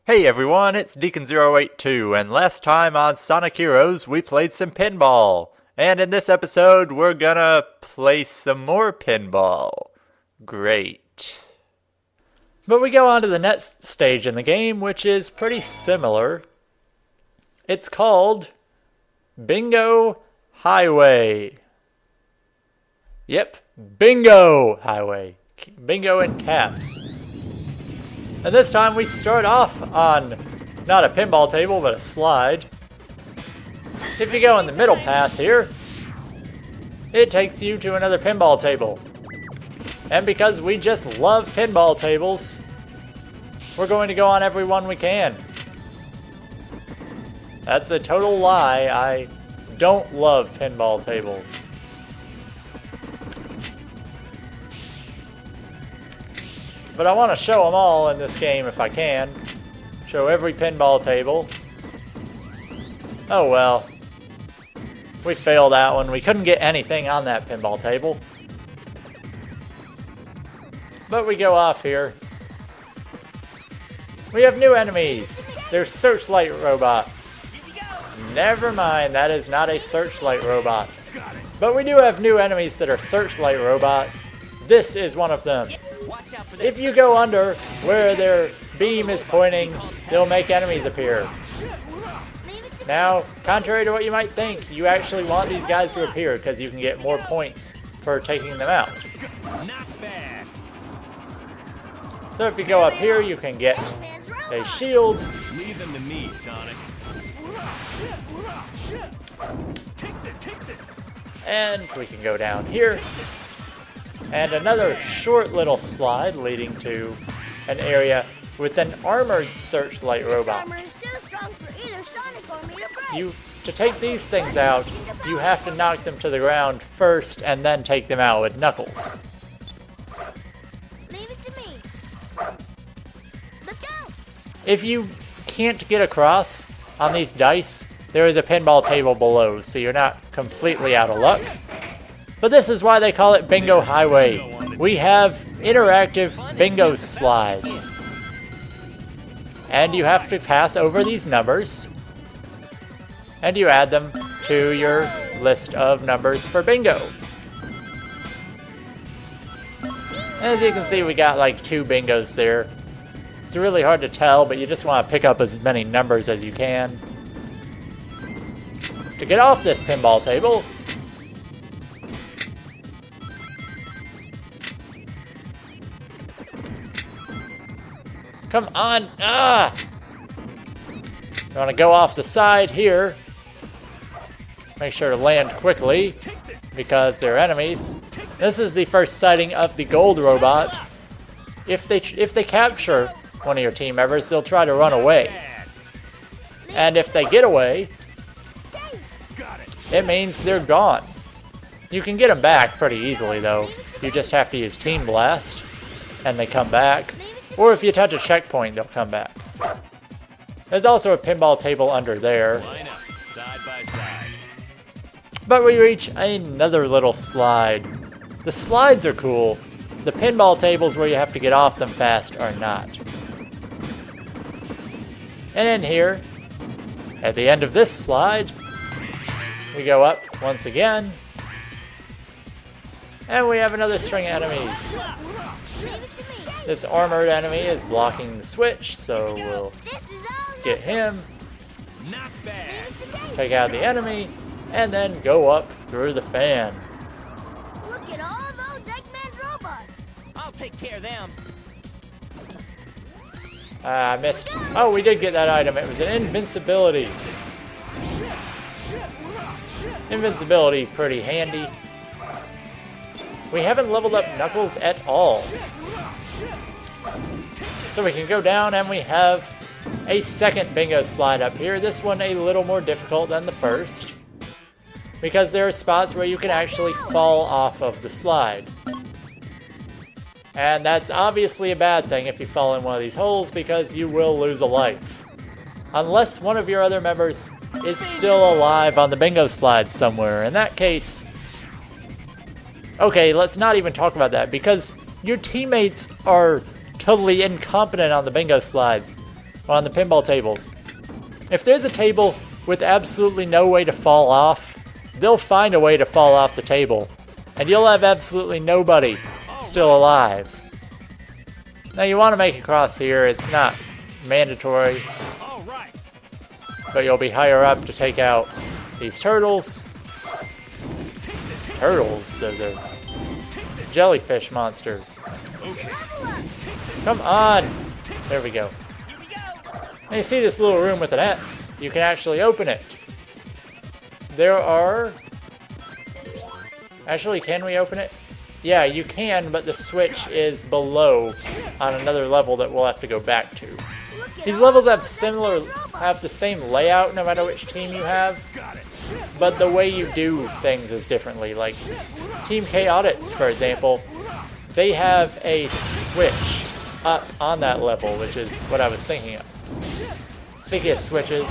Hey everyone, it's Deacon082, and last time on Sonic Heroes we played some pinball. And in this episode we're gonna play some more pinball. Great. But we go on to the next stage in the game, which is pretty similar. It's called Bingo Highway. Yep, Bingo Highway. Bingo in caps. And this time we start off on not a pinball table, but a slide. If you go in the middle path here, it takes you to another pinball table. And because we just love pinball tables, we're going to go on every one we can. That's a total lie. I don't love pinball tables. But I want to show them all in this game if I can. Show every pinball table. Oh well. We failed that one. We couldn't get anything on that pinball table. But we go off here. We have new enemies. They're searchlight robots. Never mind, that is not a searchlight robot. But we do have new enemies that are searchlight robots. This is one of them. If you go under where their beam is pointing, they'll make enemies appear. Now, contrary to what you might think, you actually want these guys to appear because you can get more points for taking them out. So if you go up here, you can get a shield. Leave them to me, Sonic. And we can go down here. And another short little slide leading to an area with an armored searchlight robot. To take these things out, you have to knock them to the ground first and then take them out with Knuckles. Leave it to me. Let's go. If you can't get across on these dice, there is a pinball table below, so you're not completely out of luck. But this is why they call it Bingo Highway. We have interactive bingo slides. And you have to pass over these numbers. And you add them to your list of numbers for bingo. As you can see, we got like 2 bingos there. It's really hard to tell, but you just want to pick up as many numbers as you can. To get off this pinball table, come on! Ah! You want to go off the side here. Make sure to land quickly, because they're enemies. This is the first sighting of the gold robot. If they capture one of your team members, they'll try to run away. And if they get away, it means they're gone. You can get them back pretty easily, though. You just have to use Team Blast, and they come back. Or if you touch a checkpoint, they'll come back. There's also a pinball table under there. Side by side. But we reach another little slide. The slides are cool. The pinball tables where you have to get off them fast are not. And in here, at the end of this slide, we go up once again. And we have another string of enemies. This armored enemy is blocking the switch, so we'll get him, take out the enemy, and then go up through the fan. Look at all those Eggman robots. I'll take care of them. I missed. Oh, we did get that item. It was an invincibility. Invincibility, pretty handy. We haven't leveled up Knuckles at all. So we can go down and we have a second bingo slide up here. This one a little more difficult than the first, because there are spots where you can actually fall off of the slide. And that's obviously a bad thing if you fall in one of these holes, because you will lose a life. Unless one of your other members is still alive on the bingo slide somewhere. In that case, okay, let's not even talk about that, because your teammates are totally incompetent on the bingo slides. on the pinball tables. If there's a table with absolutely no way to fall off, they'll find a way to fall off the table, and you'll have absolutely nobody still alive. Now you want to make it across here. It's not mandatory, but you'll be higher up to take out these turtles. Turtles? Those are jellyfish monsters. Come on! There we go. Now you see this little room with an X. You can actually open it. There are... Actually, can we open it? Yeah, you can, but the switch is below on another level that we'll have to go back to. These levels have the same layout no matter which team you have, but the way you do things is differently. Like Team Chaotix, for example, they have a switch up on that level, which is what I was thinking of. Speaking of switches,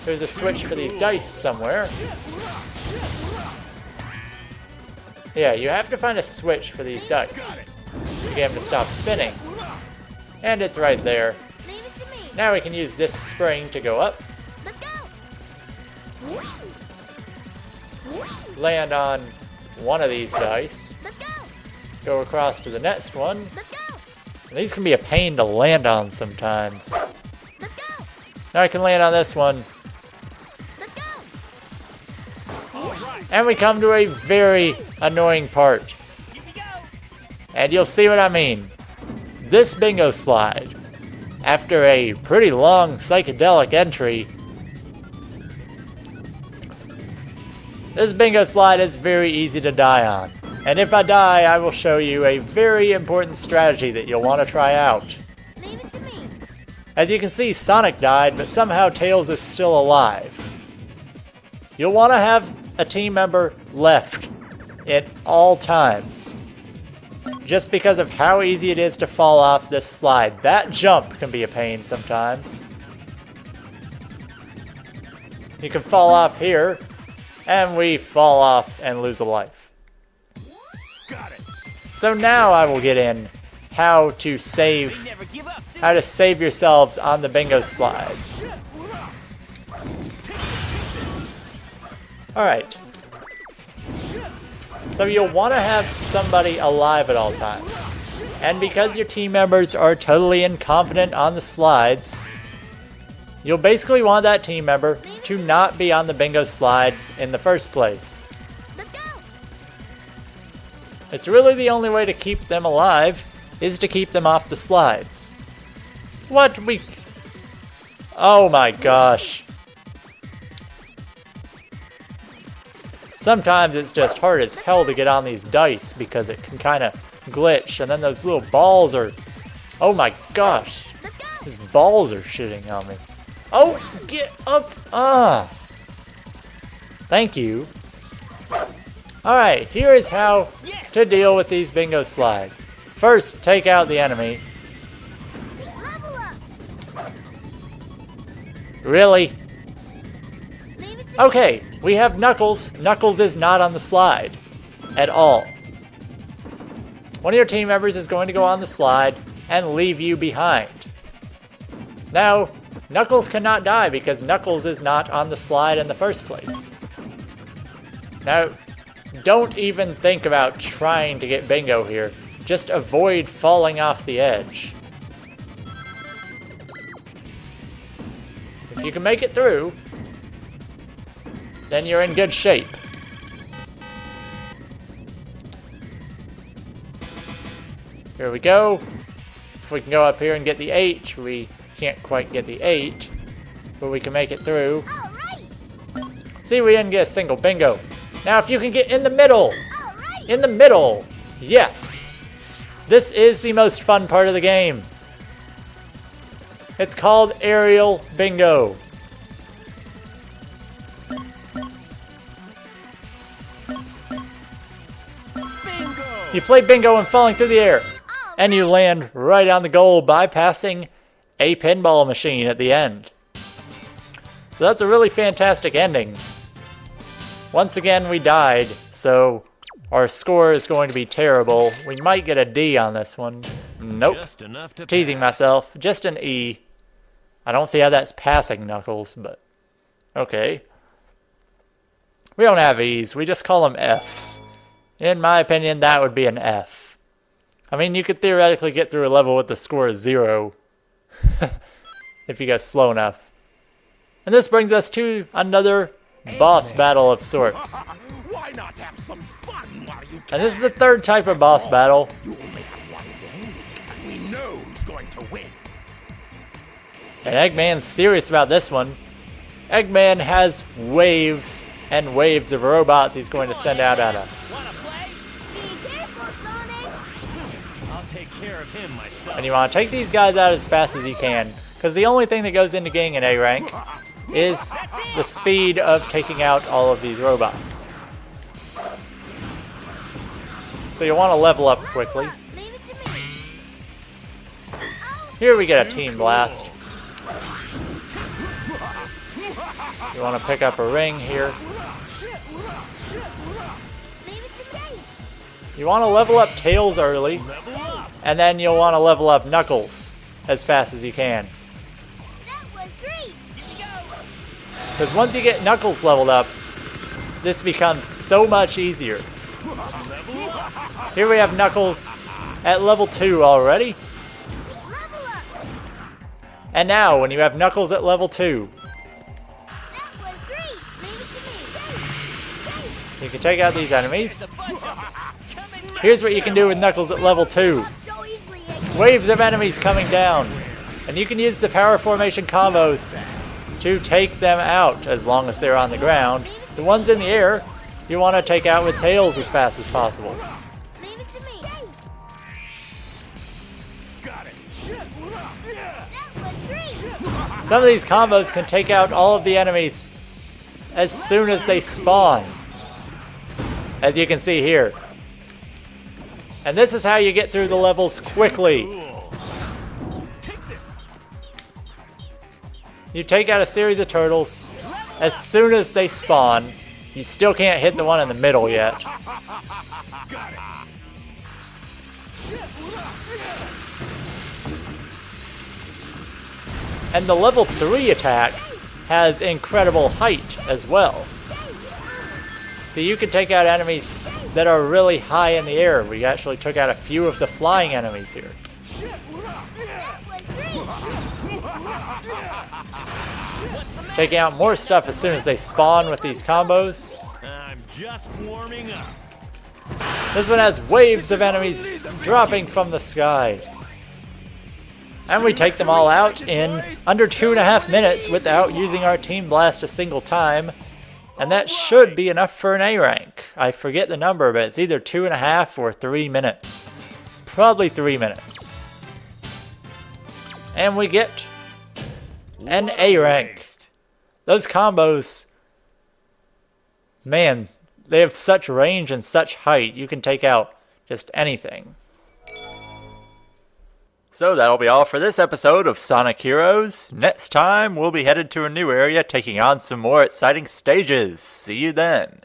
there's a switch for these dice somewhere. Yeah, you have to find a switch for these dice to get them to stop spinning. And it's right there. Now we can use this spring to go up. Land on one of these dice. Go across to the next one. And these can be a pain to land on sometimes. Now I can land on this one. And we come to a very annoying part. And you'll see what I mean. This bingo slide, after a pretty long psychedelic entry, this bingo slide is very easy to die on. And if I die, I will show you a very important strategy that you'll want to try out. As you can see, Sonic died, but somehow Tails is still alive. You'll want to have a team member left at all times, just because of how easy it is to fall off this slide. That jump can be a pain sometimes. You can fall off here, and we fall off and lose a life. So now I will get in how to save yourselves on the bingo slides. Alright. So you'll want to have somebody alive at all times. And because your team members are totally incompetent on the slides, you'll basically want that team member to not be on the bingo slides in the first place. It's really the only way to keep them alive is to keep them off the slides. Oh my gosh. Sometimes it's just hard as hell to get on these dice because it can kind of glitch, and then those little balls are... Oh my gosh. These balls are shitting on me. Oh, get up! Thank you. Alright, here is how to deal with these bingo slides. First, take out the enemy. Really? Okay, we have Knuckles. Knuckles is not on the slide at all. One of your team members is going to go on the slide and leave you behind. Now, Knuckles cannot die because Knuckles is not on the slide in the first place. Now, don't even think about trying to get bingo here. Just avoid falling off the edge. If you can make it through, then you're in good shape. Here we go. If we can go up here and get the H, we can't quite get the 8, but we can make it through. See, we didn't get a single bingo. Now if you can get in the middle. In the middle. Yes. This is the most fun part of the game. It's called aerial bingo. You play bingo and falling through the air, and you land right on the goal, bypassing a pinball machine at the end. So that's a really fantastic ending. Once again, we died, so our score is going to be terrible. We might get a D on this one. Nope. Teasing myself. Just an E. I don't see how that's passing Knuckles, but okay. We don't have E's, we just call them F's. In my opinion, that would be an F. I mean, you could theoretically get through a level with the score of 0 if you go slow enough. And this brings us to another boss battle of sorts. Why not have some fun while you can? And this is the third type of boss battle. You'll make it one day, and we know who's going to win. And Eggman's serious about this one. Eggman has waves and waves of robots he's going to send out at us. Wanna play? Be careful, Sonic. I'll take care of him myself. And you want to take these guys out as fast as you can, because the only thing that goes into getting an A rank is the speed of taking out all of these robots. So you want to level up quickly. Leave it to me. Here we get a Team Blast. You want to pick up a ring here. Leave it to me. You want to level up Tails early, Level up. and then you'll want to level up Knuckles as fast as you can. That was great. Because once you get Knuckles leveled up, this becomes so much easier. Level up. Here we have Knuckles at level 2 already. Level up. And now, when you have Knuckles at level 2, That was great. Leave it to me. you can take out these enemies. A bunch of them. Coming Here's what you can do with Knuckles at level 2. So easily, Eggman. Waves of enemies coming down. And you can use the power formation combos to take them out as long as they're on the ground. The ones in the air, you want to take out with Tails as fast as possible. Leave it to me. Got it. That was great. Some of these combos can take out all of the enemies as soon as they spawn, as you can see here. And this is how you get through the levels quickly. cool. Take this. You take out a series of turtles as soon as they spawn. You still can't hit the one in the middle yet. And the level 3 attack has incredible height as well. So you can take out enemies that are really high in the air. We actually took out a few of the flying enemies here. That was great. Taking out more stuff as soon as they spawn with these combos. I'm just warming up. This one has waves of enemies dropping from the sky. And we take them all out in under 2.5 minutes without using our Team Blast a single time. And that should be enough for an A rank. I forget the number, but it's either 2.5 or 3 minutes. Probably 3 minutes. And we get an A rank. Those combos, man, they have such range and such height. You can take out just anything. So that'll be all for this episode of Sonic Heroes. Next time, we'll be headed to a new area taking on some more exciting stages. See you then.